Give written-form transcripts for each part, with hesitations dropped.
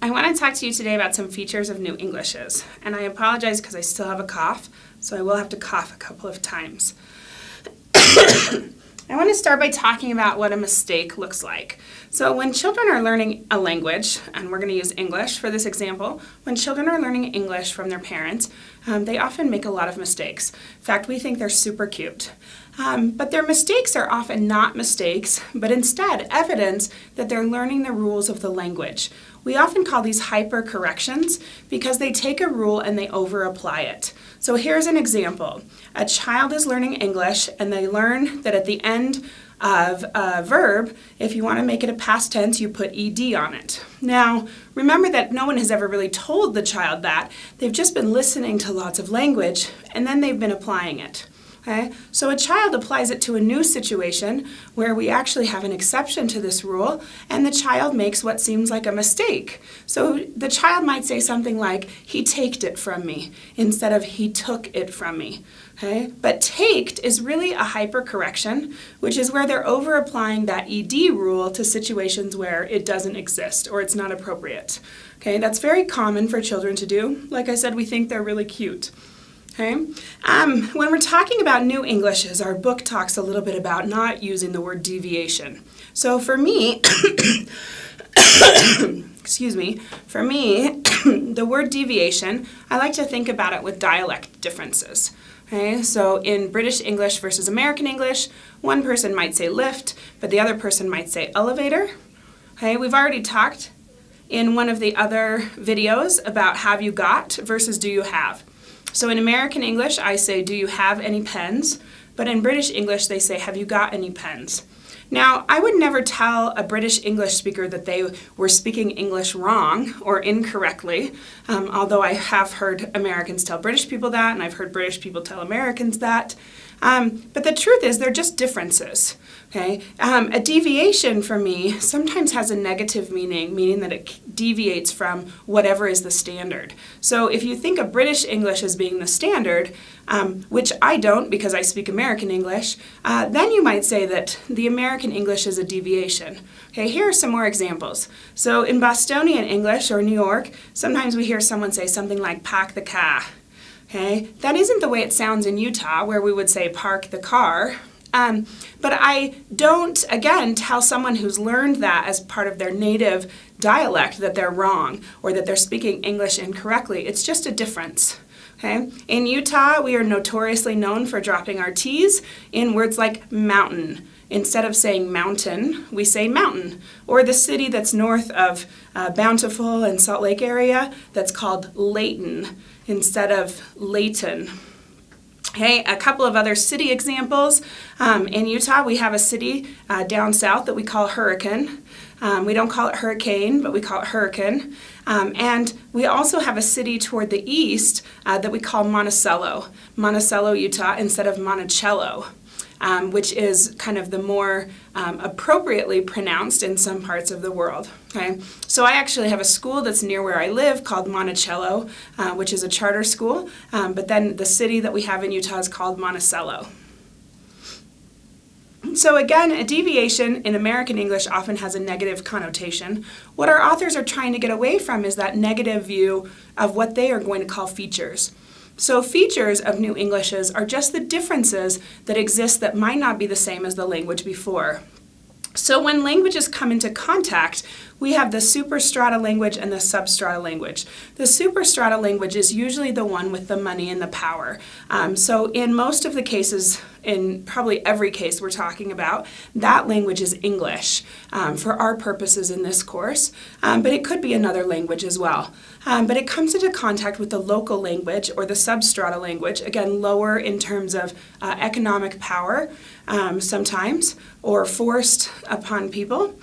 I want to talk to you today about some features of new Englishes, and I apologize because I still have a cough, so I will have to cough a couple of times. I want to start by talking about what a mistake looks like. So when children are learning a language, and we're going to use English for this example, when children are learning English from their parents, they often make a lot of mistakes. In fact, we think they're super cute. But their mistakes are often not mistakes, but instead evidence that they're learning the rules of the language. We often call these hyper-corrections because they take a rule and they over-apply it. So here's an example. A child is learning English and they learn that at the end of a verb, if you want to make it a past tense, you put ed on it. Now, remember that no one has ever really told the child that. They've just been listening to lots of language and then they've been applying it. Okay? So a child applies it to a new situation where we actually have an exception to this rule, and the child makes what seems like a mistake. So the child might say something like, he taked it from me, instead of he took it from me. Okay? But taked is really a hypercorrection, which is where they're over-applying that ed rule to situations where it doesn't exist or it's not appropriate. Okay? That's very common for children to do. Like I said, we think they're really cute. Okay. When we're talking about new Englishes, our book talks a little bit about not using the word deviation. So for me, excuse me, for me, the word deviation, I like to think about it with dialect differences. Okay, so in British English versus American English, one person might say lift, but the other person might say elevator. Okay, we've already talked in one of the other videos about have you got versus do you have. So in American English, I say, do you have any pens? But in British English, they say, have you got any pens? Now, I would never tell a British English speaker that they were speaking English wrong or incorrectly, although I have heard Americans tell British people that, and I've heard British people tell Americans that. But the truth is, they're just differences. Okay? A deviation for me sometimes has a negative meaning that it deviates from whatever is the standard. So if you think of British English as being the standard, which I don't because I speak American English, then you might say that the American English is a deviation. Okay, here are some more examples. So in Bostonian English or New York, sometimes we hear someone say something like park the car. Okay, that isn't the way it sounds in Utah, where we would say park the car. But I don't, again, tell someone who's learned that as part of their native dialect that they're wrong or that they're speaking English incorrectly. It's just a difference. Okay? In Utah, we are notoriously known for dropping our T's in words like mountain. Instead of saying mountain, we say mountain. Or the city that's north of Bountiful and Salt Lake area that's called Layton instead of Layton. Okay, a couple of other city examples. In Utah, we have a city down south that we call Hurricane. We don't call it Hurricane, but we call it Hurricane. And we also have a city toward the east that we call Monticello, Utah, instead of Monticello. Which is kind of the more appropriately pronounced in some parts of the world. Okay? So I actually have a school that's near where I live called Monticello, which is a charter school, but then the city that we have in Utah is called Monticello. So again, a deviation in American English often has a negative connotation. What our authors are trying to get away from is that negative view of what they are going to call features. So features of new Englishes are just the differences that exist that might not be the same as the language before. So when languages come into contact, we have the superstrata language and the substrata language. The superstrata language is usually the one with the money and the power. So in most of the cases, in probably every case we're talking about, that language is English for our purposes in this course, but it could be another language as well. But it comes into contact with the local language or the substrata language, again lower in terms of economic power sometimes, or forced upon people.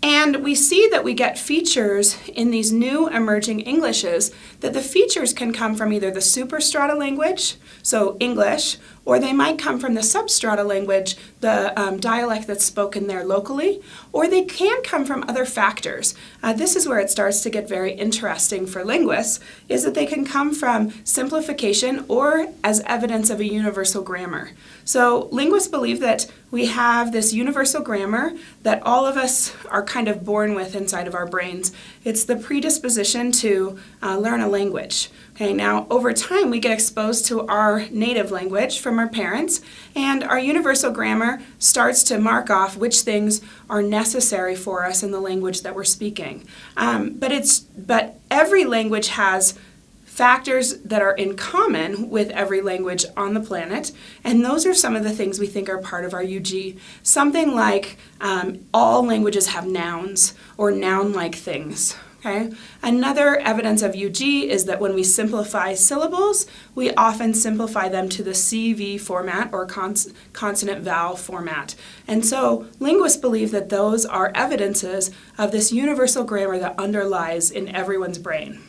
And we see that we get features in these new emerging Englishes, that the features can come from either the superstrata language, so English, or they might come from the substrata language, the dialect that's spoken there locally, or they can come from other factors. This is where it starts to get very interesting for linguists, is that they can come from simplification or as evidence of a universal grammar. So linguists believe that we have this universal grammar that all of us are kind of born with inside of our brains. It's the predisposition to learn a language. Okay, now over time we get exposed to our native language from our parents, and our universal grammar starts to mark off which things are necessary for us in the language that we're speaking. But every language has factors that are in common with every language on the planet, and those are some of the things we think are part of our UG. Something like all languages have nouns or noun-like things. Okay? Another evidence of UG is that when we simplify syllables, we often simplify them to the CV format or consonant vowel format. And so linguists believe that those are evidences of this universal grammar that underlies in everyone's brain.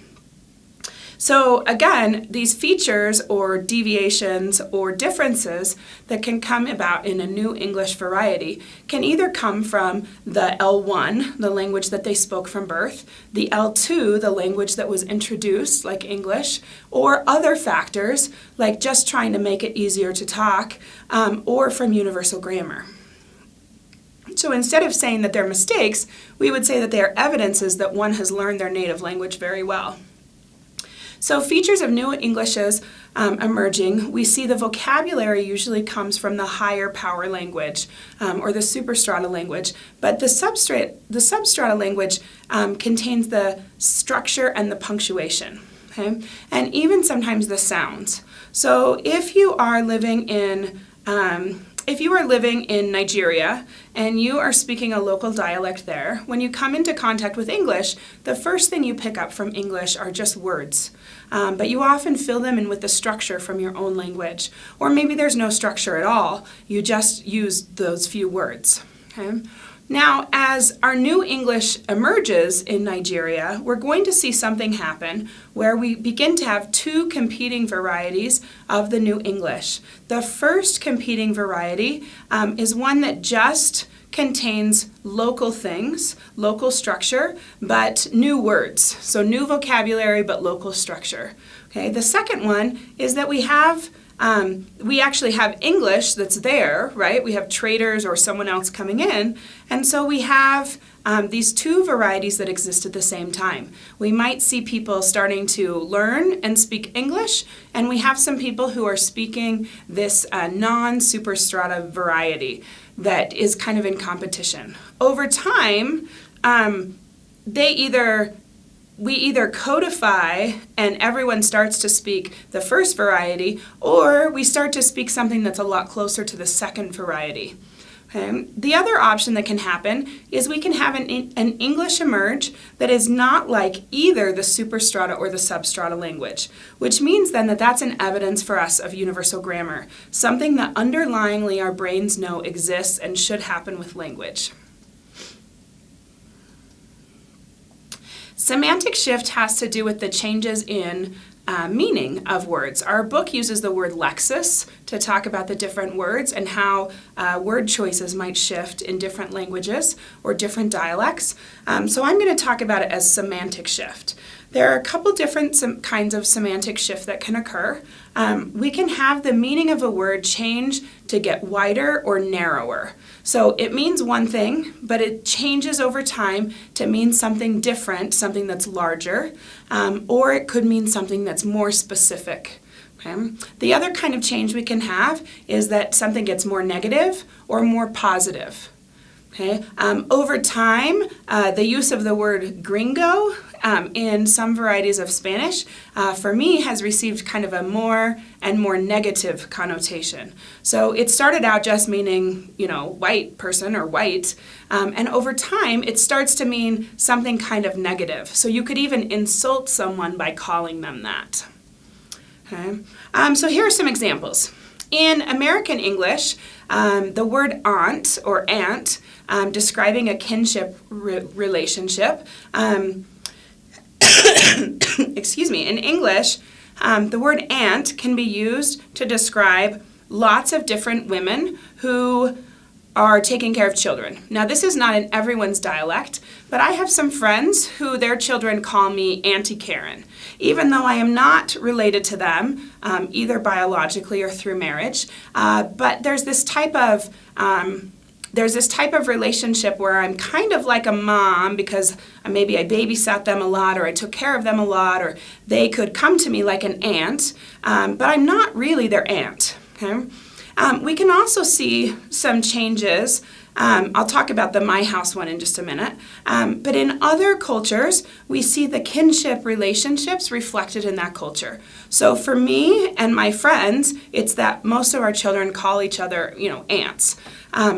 So again, these features or deviations or differences that can come about in a new English variety can either come from the L1, the language that they spoke from birth, the L2, the language that was introduced, like English, or other factors, like just trying to make it easier to talk, or from universal grammar. So instead of saying that they're mistakes, we would say that they are evidences that one has learned their native language very well. So features of new Englishes emerging, we see the vocabulary usually comes from the higher power language or the superstrata language, but the substrata language contains the structure and the punctuation, okay? And even sometimes the sounds. So if you are living in Nigeria and you are speaking a local dialect there, when you come into contact with English, the first thing you pick up from English are just words. But you often fill them in with the structure from your own language. Or maybe there's no structure at all, you just use those few words. Okay? Now, as our new English emerges in Nigeria, we're going to see something happen where we begin to have two competing varieties of the new English. The first competing variety is one that just contains local things, local structure, but new words. So new vocabulary, but local structure. Okay. The second one is that we actually have English that's there, right? We have traders or someone else coming in, and so we have these two varieties that exist at the same time. We might see people starting to learn and speak English, and we have some people who are speaking this non-superstrata variety that is kind of in competition. Over time, we either codify and everyone starts to speak the first variety, or we start to speak something that's a lot closer to the second variety. Okay. The other option that can happen is we can have an English emerge that is not like either the superstrata or the substrata language, which means then that that's an evidence for us of universal grammar, something that underlyingly our brains know exists and should happen with language. Semantic shift has to do with the changes in meaning of words. Our book uses the word lexis to talk about the different words and how word choices might shift in different languages or different dialects. So I'm going to talk about it as semantic shift. There are a couple different kinds of semantic shift that can occur. We can have the meaning of a word change to get wider or narrower. So it means one thing, but it changes over time to mean something different, something that's larger, or it could mean something that's more specific. Okay? The other kind of change we can have is that something gets more negative or more positive. Okay? Over time, the use of the word gringo in some varieties of Spanish, for me, has received kind of a more and more negative connotation. So it started out just meaning, white person or white, and over time, it starts to mean something kind of negative. So you could even insult someone by calling them that. Okay? So here are some examples. In American English, the word aunt or aunt, describing a kinship relationship, excuse me, in English, the word aunt can be used to describe lots of different women who are taking care of children. Now, this is not in everyone's dialect, but I have some friends who their children call me Auntie Karen, even though I am not related to them, either biologically or through marriage. But there's this type of relationship where I'm kind of like a mom because maybe I babysat them a lot or I took care of them a lot, or they could come to me like an aunt, but I'm not really their aunt. Okay? We can also see some changes. I'll talk about the My House one in just a minute. But in other cultures, we see the kinship relationships reflected in that culture. So for me and my friends, it's that most of our children call each other, aunts.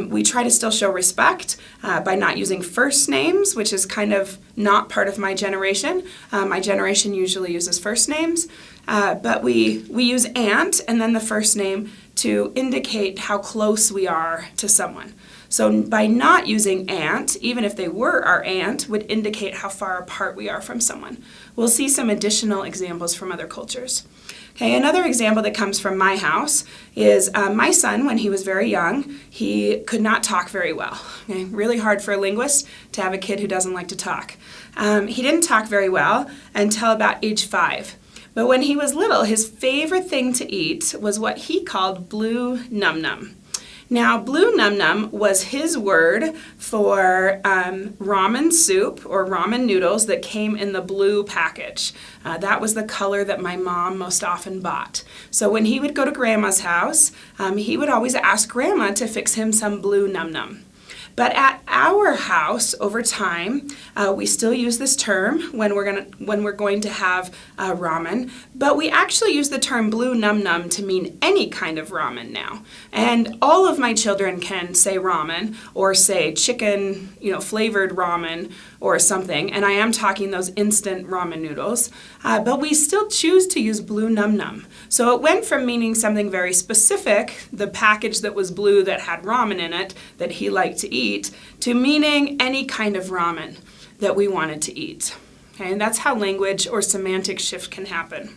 We try to still show respect by not using first names, which is kind of not part of my generation. My generation usually uses first names, but we use aunt and then the first name to indicate how close we are to someone. So by not using aunt, even if they were our aunt, would indicate how far apart we are from someone. We'll see some additional examples from other cultures. Okay, another example that comes from my house is my son, when he was very young, he could not talk very well. Okay, really hard for a linguist to have a kid who doesn't like to talk. He didn't talk very well until about age 5. But when he was little, his favorite thing to eat was what he called blue num-num. Now, blue num-num was his word for ramen soup or ramen noodles that came in the blue package. That was the color that my mom most often bought. So when he would go to Grandma's house, he would always ask Grandma to fix him some blue num-num. But at our house, over time, we still use this term when we're going to have ramen, but we actually use the term blue num num to mean any kind of ramen now. And all of my children can say ramen or say chicken, flavored ramen or something, and I am talking those instant ramen noodles, but we still choose to use blue num num. So it went from meaning something very specific, the package that was blue that had ramen in it that he liked to eat, to meaning any kind of ramen that we wanted to eat. Okay, and that's how language or semantic shift can happen.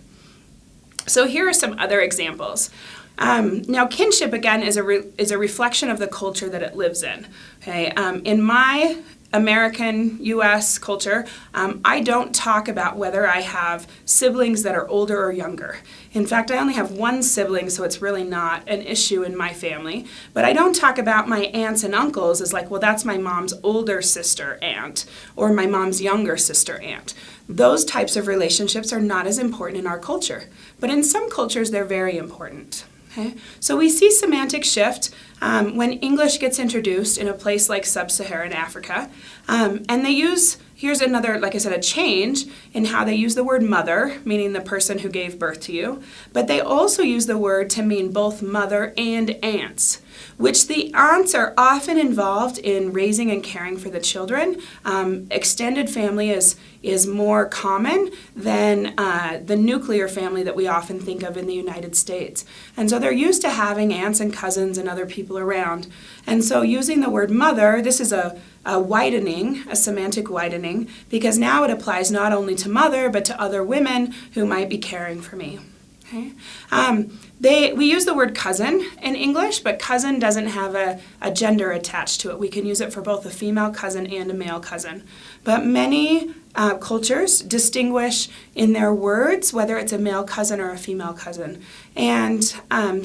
So here are some other examples. Now, kinship, again, is a reflection of the culture that it lives in. Okay, in my American U.S. culture, I don't talk about whether I have siblings that are older or younger. In fact, I only have one sibling, so it's really not an issue in my family. But I don't talk about my aunts and uncles as like, well, that's my mom's older sister aunt or my mom's younger sister aunt. Those types of relationships are not as important in our culture. But in some cultures, they're very important. Okay? So we see semantic shift when English gets introduced in a place like sub-Saharan Africa, and they use, here's another, like I said, a change in how they use the word mother, meaning the person who gave birth to you, but they also use the word to mean both mother and aunts, which the aunts are often involved in raising and caring for the children. Extended family is more common than the nuclear family that we often think of in the United States. And so they're used to having aunts and cousins and other people around. And so using the word mother, this is a widening, a semantic widening, because now it applies not only to mother, but to other women who might be caring for me. Okay? We use the word cousin in English, but cousin doesn't have a gender attached to it. We can use it for both a female cousin and a male cousin. But many cultures distinguish in their words whether it's a male cousin or a female cousin. And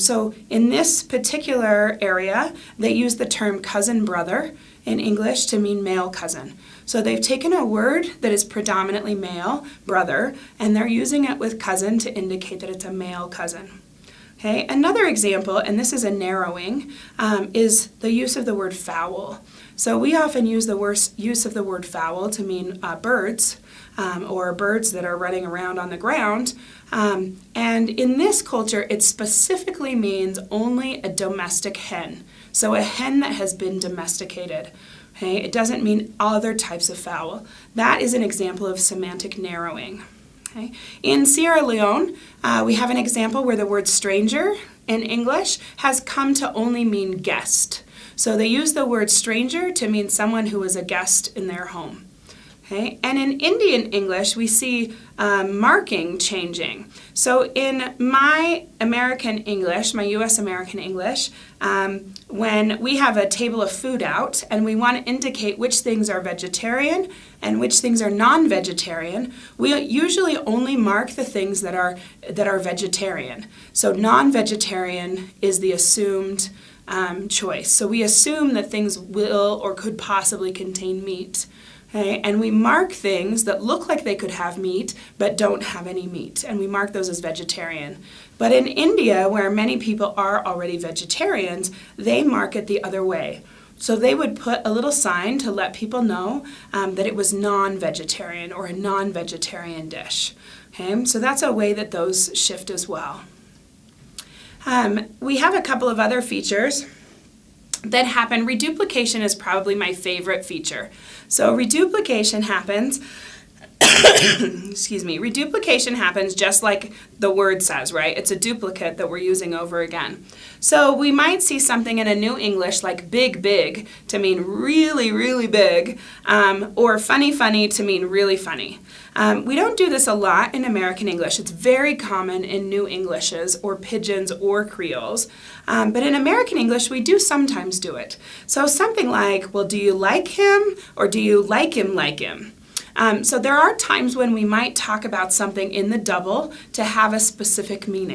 so in this particular area, they use the term cousin brother in English to mean male cousin. So they've taken a word that is predominantly male, brother, and they're using it with cousin to indicate that it's a male cousin. Okay, another example, and this is a narrowing, is the use of the word fowl. So we often use the use of the word fowl to mean birds, or birds that are running around on the ground. And in this culture, it specifically means only a domestic hen. So a hen that has been domesticated. Okay, it doesn't mean other types of fowl. That is an example of semantic narrowing. Okay. In Sierra Leone, we have an example where the word stranger in English has come to only mean guest. So they use the word stranger to mean someone who is a guest in their home. Okay? And in Indian English, we see marking changing. So in my American English, my US American English, when we have a table of food out and we want to indicate which things are vegetarian and which things are non-vegetarian, we usually only mark the things that are vegetarian. So non-vegetarian is the assumed choice. So we assume that things will or could possibly contain meat. Okay? And we mark things that look like they could have meat but don't have any meat, and we mark those as vegetarian. But in India, where many people are already vegetarians, they mark it the other way. So they would put a little sign to let people know that it was non-vegetarian or a non-vegetarian dish. Okay? So that's a way that those shift as well. We have a couple of other features that happen. Reduplication is probably my favorite feature. So reduplication happens, excuse me, reduplication happens just like the word says, right? It's a duplicate that we're using over again. So we might see something in a New English like big, big to mean really, really big, or funny, funny to mean really funny. We don't do this a lot in American English. It's very common in New Englishes or Pidgins or Creoles. But in American English, we do sometimes do it. So something like, well, do you like him or do you like him like him? So there are times when we might talk about something in the double to have a specific meaning.